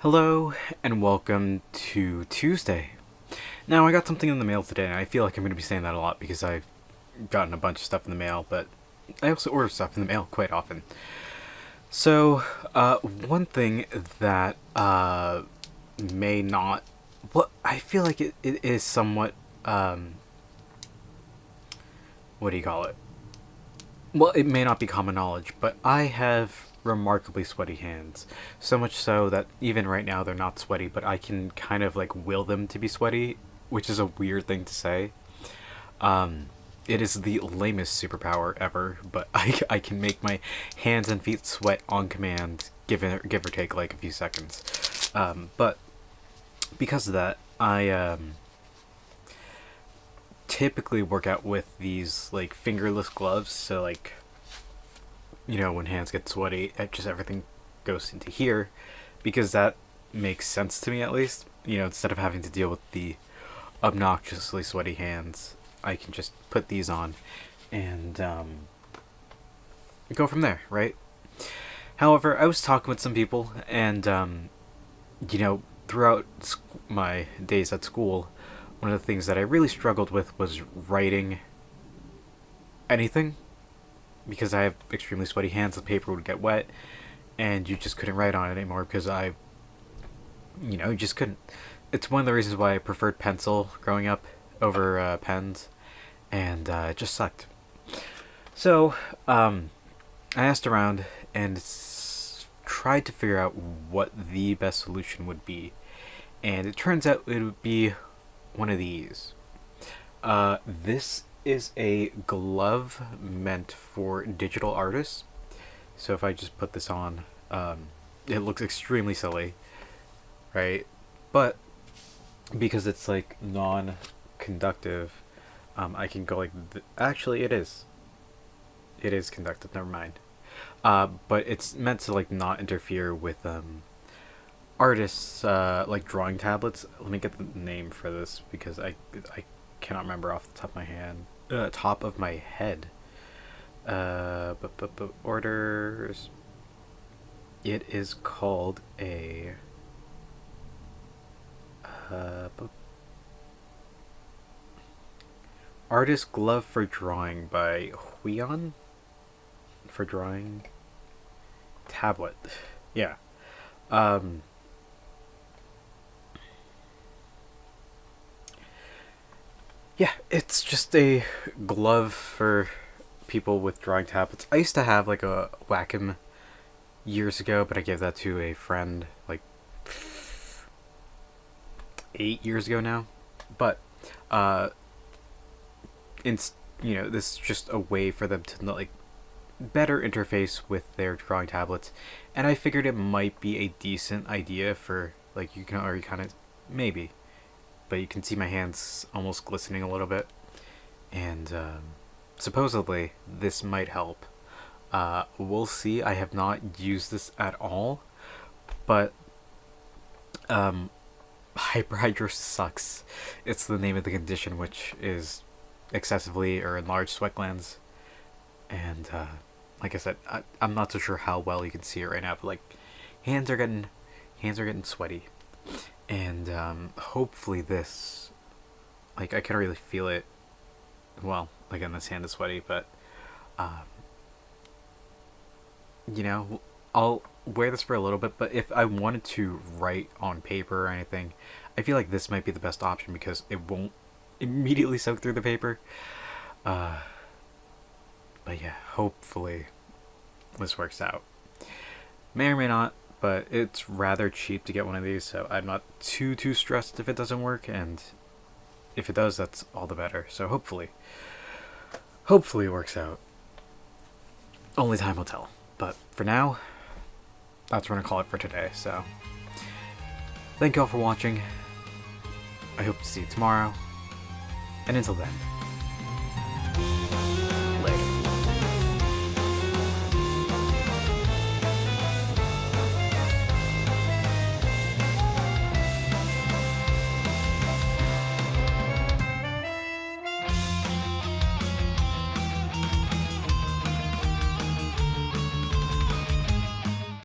Hello, and welcome to Tuesday. Now, I got something in the mail today, and I feel like I'm going to be saying that a lot because I've gotten a bunch of stuff in the mail, but I also order stuff in the mail quite often. So, one thing that may not. Well, I feel like it is somewhat. What do you call it? Well, it may not be common knowledge, but I have remarkably sweaty hands. So much so that even right now they're not sweaty, but I can kind of like will them to be sweaty, which is a weird thing to say. It is the lamest superpower ever, but I can make my hands and feet sweat on command, give or take like a few seconds. But because of that, I typically work out with these like fingerless gloves. So like, when hands get sweaty, just everything goes into here, because that makes sense to me at least. Instead of having to deal with the obnoxiously sweaty hands, I can just put these on and go from there, right? However, I was talking with some people, and throughout my days at school, one of the things that I really struggled with was writing anything, because I have extremely sweaty hands. The paper would get wet, and you just couldn't write on it anymore because you just couldn't. It's one of the reasons why I preferred pencil growing up over pens, and it just sucked. So, I asked around and tried to figure out what the best solution would be, and it turns out it would be one of these. This is a glove meant for digital artists. So if I just put this on, it looks extremely silly, right? But because it's like non-conductive, I can go like actually it is conductive, never mind. But it's meant to like not interfere with artists like drawing tablets. Let me get the name for this because I cannot remember off the top of my head. But orders. It is called a artist glove for drawing by Huion, for drawing tablet. Yeah. Yeah, it's just a glove for people with drawing tablets. I used to have like a Wacom years ago, but I gave that to a friend like 8 years ago now. But this is just a way for them to like better interface with their drawing tablets, and I figured it might be a decent idea for like you can already kind of maybe, but you can see my hands almost glistening a little bit, and supposedly this might help. We'll see. I have not used this at all, but Hyperhidrosis Sucks. It's the name of the condition, which is excessively or enlarged sweat glands. And like I said, I'm not so sure how well you can see it right now, but like hands are getting sweaty, and hopefully this, like I can really feel it. Well, again, this hand is sweaty, but I'll wear this for a little bit. But if I wanted to write on paper or anything, I feel like this might be the best option because it won't immediately soak through the paper. But yeah, hopefully this works out. May or may not, but it's rather cheap to get one of these, so I'm not too stressed if it doesn't work, and if it does, that's all the better. So hopefully it works out. Only time will tell. But for now, that's what I'm gonna call it for today. So thank you all for watching. I hope to see you tomorrow, and until then,